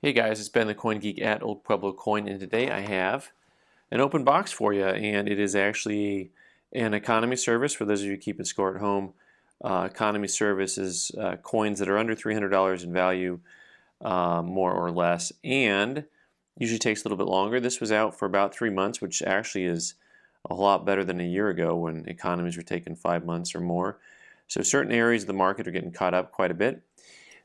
Hey guys, it's Ben the Coin Geek at Old Pueblo Coin, and today I have an open box for you, and it is actually an economy service for those of you keeping score at home. Economy service is coins that are under $300 in value, more or less, and usually takes a little bit longer. This was out for about 3 months, which actually is a lot better than a year ago when economies were taking 5 months or more. So certain areas of the market are getting caught up quite a bit.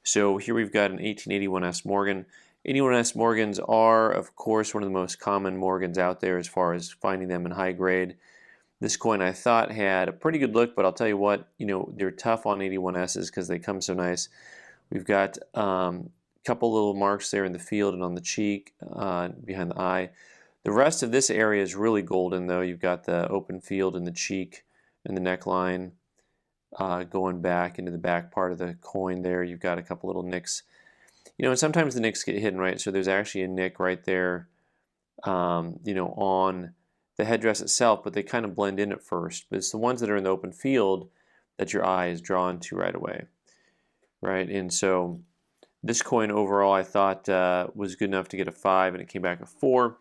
So here we've got an 1881S Morgan. 81S Morgans are, of course, one of the most common Morgans out there as far as finding them in high grade. This coin I thought had a pretty good look, but I'll tell you what, they're tough on 81Ss because they come so nice. We've got a couple little marks there in the field and on the cheek, behind the eye. The rest of this area is really golden, though. You've got the open field in the cheek and the neckline. Going back into the back part of the coin there, you've got a couple little nicks. And sometimes the nicks get hidden, right? So there's actually a nick right there, on the headdress itself, but they kind of blend in at first. But it's the ones that are in the open field that your eye is drawn to right away, right? And so this coin overall I thought was good enough to get a 5, and it came back a 4.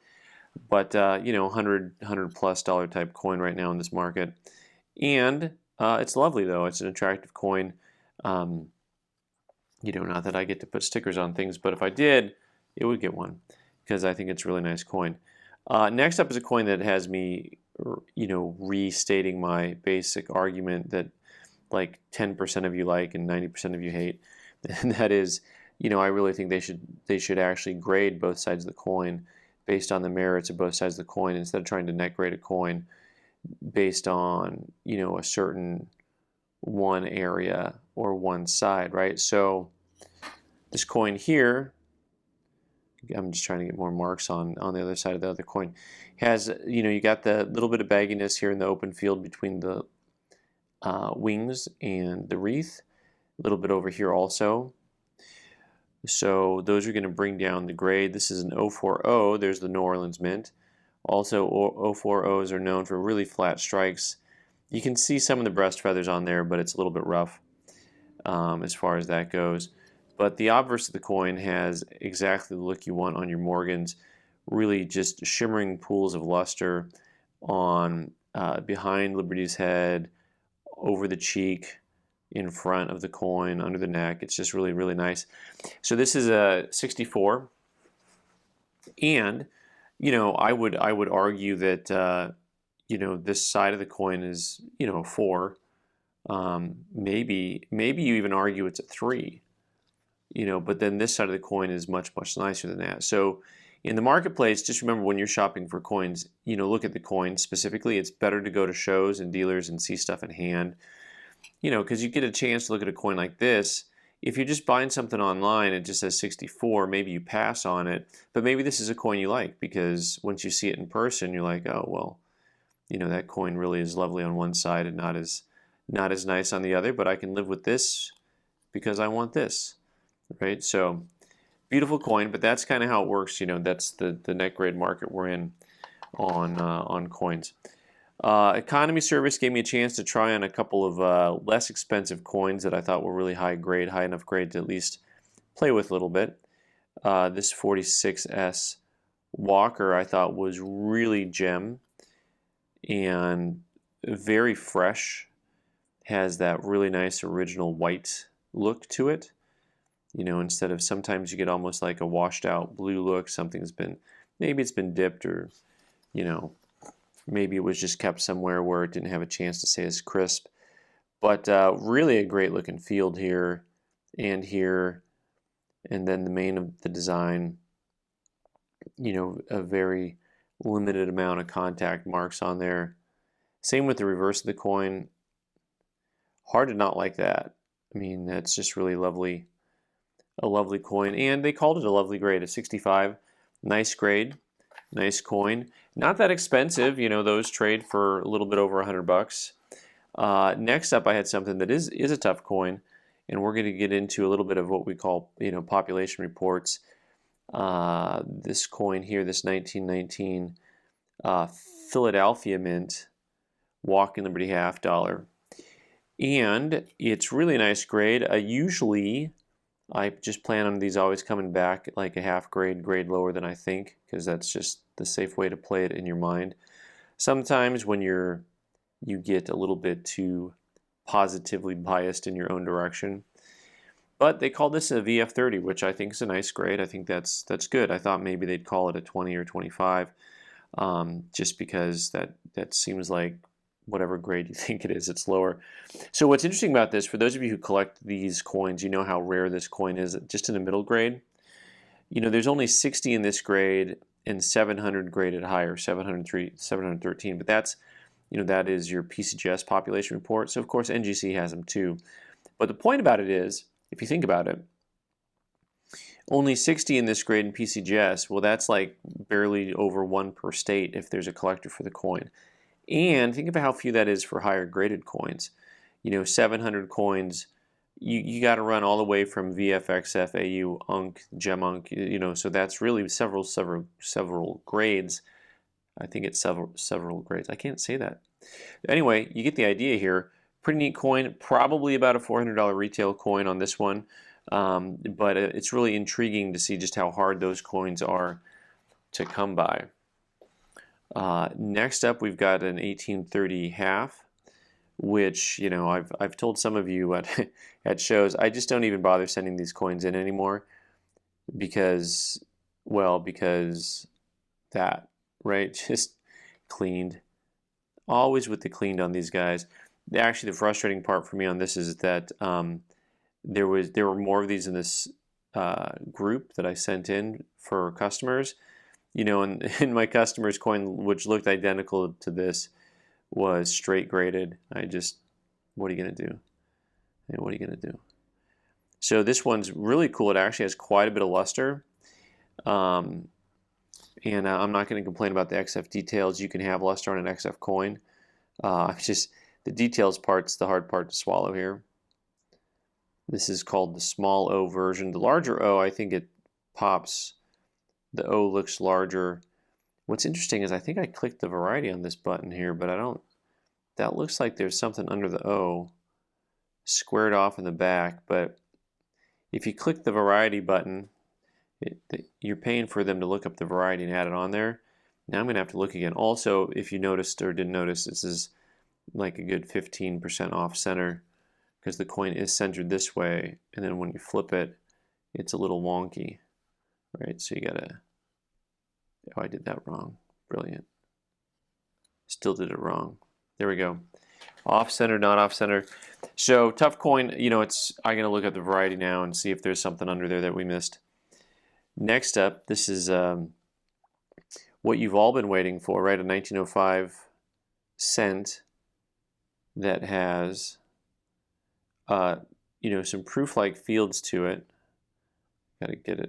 But, $100 plus type coin right now in this market. And it's lovely, though. It's an attractive coin. Not that I get to put stickers on things, but if I did, it would get one because I think it's a really nice coin. Next up is a coin that has me, restating my basic argument that like 10% of you like and 90% of you hate. And that is, I really think they should actually grade both sides of the coin based on the merits of both sides of the coin instead of trying to net grade a coin based on a certain one area or one side, right? So this coin here, I'm just trying to get more marks on the other side of the other coin, has you got the little bit of bagginess here in the open field between the wings and the wreath, a little bit over here also. So those are going to bring down the grade. This is an 040. There's the New Orleans Mint. Also, 040s are known for really flat strikes. You can see some of the breast feathers on there, but it's a little bit rough as far as that goes. But the obverse of the coin has exactly the look you want on your Morgans. Really just shimmering pools of luster on behind Liberty's head, over the cheek, in front of the coin, under the neck. It's just really, really nice. So this is a 64, and I would argue that this side of the coin is 4. Maybe you even argue it's a 3. But then this side of the coin is much, much nicer than that. So in the marketplace, just remember when you're shopping for coins, look at the coins specifically. It's better to go to shows and dealers and see stuff in hand, because you get a chance to look at a coin like this. If you're just buying something online, it just says 64, maybe you pass on it, but maybe this is a coin you like because once you see it in person, you're like, oh, well, that coin really is lovely on one side and not as nice on the other, but I can live with this because I want this, right? So beautiful coin, but that's kind of how it works. That's the net grade market we're in on coins. Economy service gave me a chance to try on a couple of less expensive coins that I thought were really high enough grade to at least play with a little bit. This 46S Walker I thought was really gem and very fresh. Has that really nice original white look to it. Instead of sometimes you get almost like a washed out blue look. Maybe it's been dipped or, maybe it was just kept somewhere where it didn't have a chance to stay as crisp. But really a great looking field here, and then the main of the design, a very limited amount of contact marks on there. Same with the reverse of the coin. Hard to not like that. I mean, that's just really lovely, a lovely coin. And they called it a lovely grade, a 65. Nice grade. Nice coin. Not that expensive. Those trade for a little bit over $100. Next up, I had something that is a tough coin, and we're going to get into a little bit of what we call population reports. This coin here, this 1919 Philadelphia Mint, Walking Liberty half dollar, and it's really nice grade. Usually, I just plan on these always coming back like a half grade lower than I think, because that's just the safe way to play it in your mind. Sometimes when you get a little bit too positively biased in your own direction. But they call this a VF30, which I think is a nice grade. I think that's good. I thought maybe they'd call it a 20 or 25, just because that seems like whatever grade you think it is, it's lower. So what's interesting about this, for those of you who collect these coins, you know how rare this coin is just in the middle grade. You know, there's only 60 in this grade and 700 graded higher, 703, 713, but that's, you know, that is your PCGS population report. So of course NGC has them too. But the point about it is, if you think about it, only 60 in this grade in PCGS, well, that's like barely over 1 per state if there's a collector for the coin. And think about how few that is for higher graded coins. You know, 700 coins, you got to run all the way from VFXF, AU, UNC, GEM-UNC, you know, so that's really several grades. I think it's several grades. I can't say that. Anyway, you get the idea here. Pretty neat coin, probably about a $400 retail coin on this one, but it's really intriguing to see just how hard those coins are to come by. Next up, we've got an 1830 half, which, you know, I've told some of you at shows, I just don't even bother sending these coins in anymore because, well, because that, right? Just cleaned. Always with the cleaned on these guys. Actually, the frustrating part for me on this is that there were more of these in this group that I sent in for customers. You know, and in my customer's coin, which looked identical to this, was straight graded. What are you gonna do? Hey, what are you gonna do? So this one's really cool. It actually has quite a bit of luster. And I'm not going to complain about the XF details. You can have luster on an XF coin. Just the details part's the hard part to swallow here. This is called the small O version. The larger O, I think it pops. The O looks larger. What's interesting is I think I clicked the variety on this button here, but I don't. That looks like there's something under the O squared off in the back. But if you click the variety button, you're paying for them to look up the variety and add it on there. Now I'm going to have to look again. Also, if you noticed or didn't notice, this is like a good 15% off center because the coin is centered this way, and then when you flip it, it's a little wonky, right? So you gotta, oh, I did that wrong. Brilliant. Still did it wrong. There we go. Off center, not off center. So tough coin, you know, I'm gonna look at the variety now and see if there's something under there that we missed. Next up, this is what you've all been waiting for, right? A 1905 cent that has, you know, some proof-like fields to it. Gotta get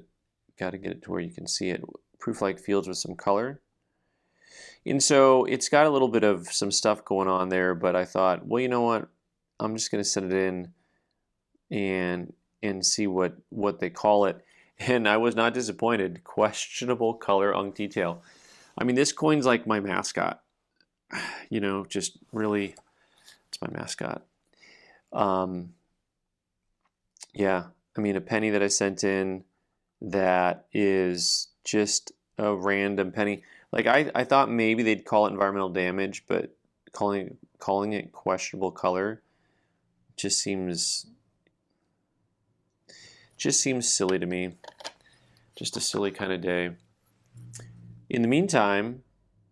it to where you can see it. Proof-like fields with some color. And so it's got a little bit of some stuff going on there, but I thought, well, you know what? I'm just gonna send it in and see what they call it. And I was not disappointed. Questionable color unk detail. I mean, this coin's like my mascot. You know, just really, it's my mascot. Yeah, I mean, a penny that I sent in that is just a random penny. Like I thought maybe they'd call it environmental damage, but calling it questionable color just seems silly to me. Just a silly kind of day. In the meantime,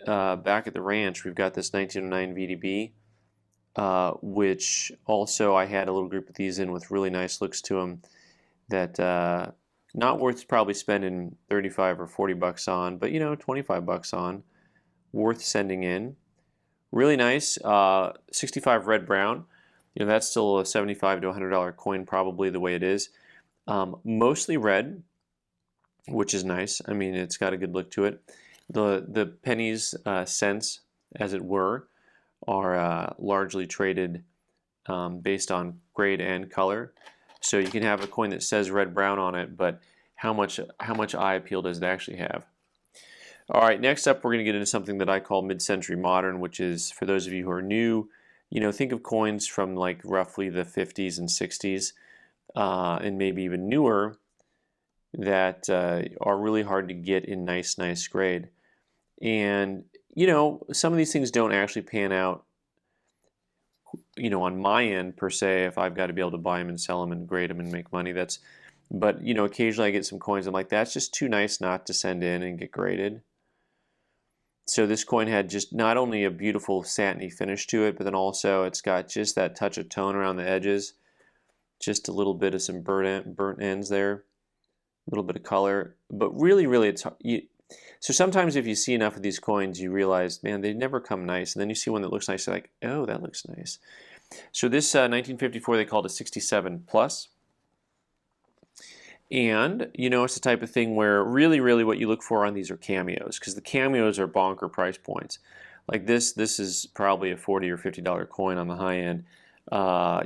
back at the ranch, we've got this 1909 VDB, which also I had a little group of these in with really nice looks to them that not worth probably spending 35 or 40 bucks on, but you know, 25 bucks on, worth sending in. Really nice, 65 red brown. You know, that's still a $75 to $100 coin probably the way it is. Mostly red, which is nice. I mean, it's got a good look to it. The pennies, cents, as it were, are largely traded based on grade and color. So you can have a coin that says red brown on it, but how much eye appeal does it actually have? All right, next up we're going to get into something that I call mid-century modern, which is, for those of you who are new, you know, think of coins from like roughly the 50s and 60s. and maybe even newer that are really hard to get in nice grade. And you know, some of these things don't actually pan out, you know, on my end per se. If I've got to be able to buy them and sell them and grade them and make money, but you know, occasionally I get some coins I'm like, that's just too nice not to send in and get graded. So this coin had just not only a beautiful satiny finish to it, but then also it's got just that touch of tone around the edges, just a little bit of some burnt ends there, a little bit of color. But really, it's so sometimes if you see enough of these coins, you realize, man, they never come nice. And then you see one that looks nice, you're like, oh, that looks nice. So this 1954, they called a 67 plus. And, you know, it's the type of thing where really what you look for on these are cameos, because the cameos are bonker price points. Like this is probably a $40 or $50 coin on the high end,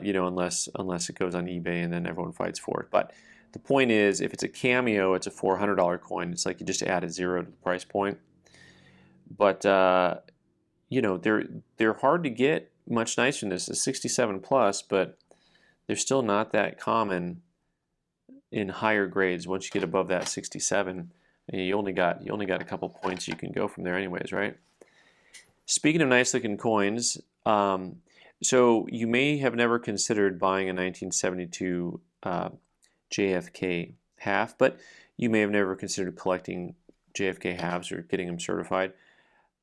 you know, unless it goes on eBay and then everyone fights for it. But the point is, if it's a cameo, it's a $400 coin. It's like you just add a zero to the price point. But, you know, they're hard to get much nicer than this. It's 67 plus, but they're still not that common in higher grades. Once you get above that 67, you only got a couple points you can go from there anyways, right? Speaking of nice looking coins, so you may have never considered buying a 1972 JFK half, but you may have never considered collecting JFK halves or getting them certified.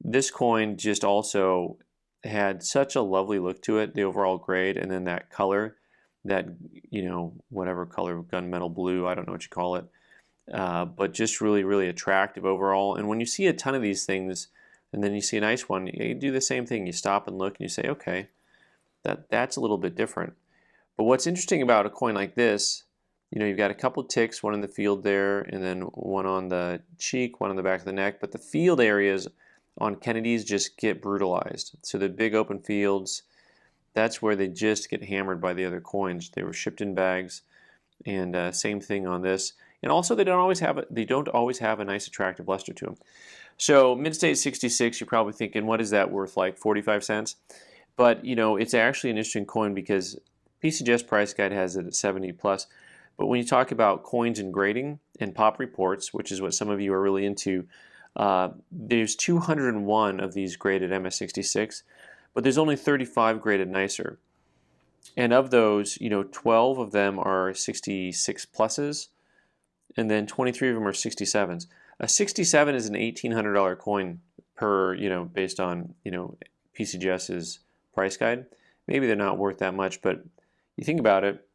This coin just also had such a lovely look to it, the overall grade, and then that color, that, you know, whatever color, gunmetal blue, I don't know what you call it, but just really attractive overall. And when you see a ton of these things and then you see a nice one, you do the same thing. You stop and look and you say, okay, that's a little bit different. But what's interesting about a coin like this, you know, you've got a couple of ticks, one in the field there, and then one on the cheek, one on the back of the neck, but the field areas on Kennedy's just get brutalized. So the big open fields, that's where they just get hammered by the other coins. They were shipped in bags, and same thing on this. And also, they don't always have a nice, attractive luster to them. So mid-state 66, you're probably thinking, what is that worth? Like 45 cents? But you know, it's actually an interesting coin because PCGS Price Guide has it at 70 plus. But when you talk about coins and grading and pop reports, which is what some of you are really into, there's 201 of these graded MS66. But there's only 35 graded nicer. And of those, you know, 12 of them are 66 pluses, and then 23 of them are 67s. A 67 is an $1,800 coin per, you know, based on, you know, PCGS's price guide. Maybe they're not worth that much, but you think about it,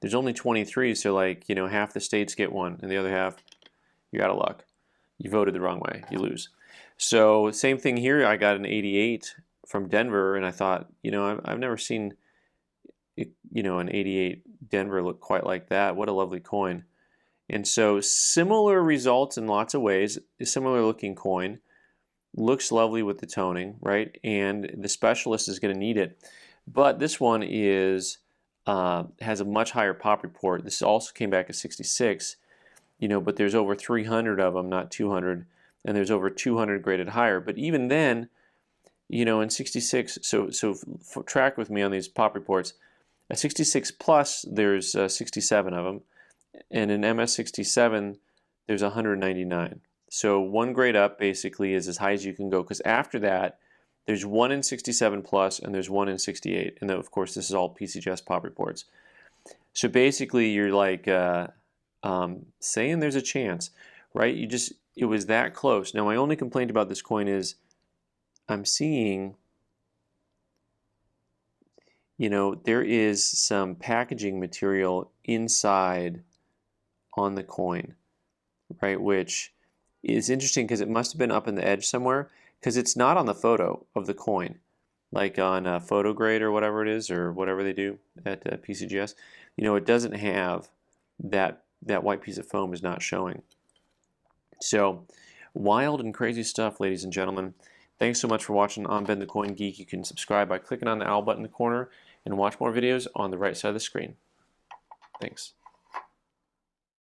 there's only 23, so like, you know, half the states get one, and the other half, you're out of luck. You voted the wrong way, you lose. So same thing here. I got an 88 from Denver, and I thought, you know, I've never seen, you know, an 88 Denver look quite like that. What a lovely coin. And so similar results in lots of ways. A similar looking coin, looks lovely with the toning, right? And the specialist is going to need it. But this one is has a much higher pop report. This also came back at 66, you know, but there's over 300 of them, not 200. And there's over 200 graded higher. But even then, you know, in 66, so track with me on these pop reports. A 66 plus, there's 67 of them. And in MS67, there's 199. So one grade up basically is as high as you can go, because after that, there's one in 67 plus and there's one in 68. And then, of course, this is all PCGS pop reports. So basically, you're like saying there's a chance, right? It was that close. Now, my only complaint about this coin is I'm seeing, you know, there is some packaging material inside on the coin, right? Which is interesting because it must have been up in the edge somewhere, because it's not on the photo of the coin, like on a photo grade or whatever it is, or whatever they do at PCGS. You know, it doesn't have that white piece of foam is not showing. So wild and crazy stuff, ladies and gentlemen. Thanks so much for watching on Ben the Coin Geek. You can subscribe by clicking on the owl button in the corner and watch more videos on the right side of the screen. Thanks.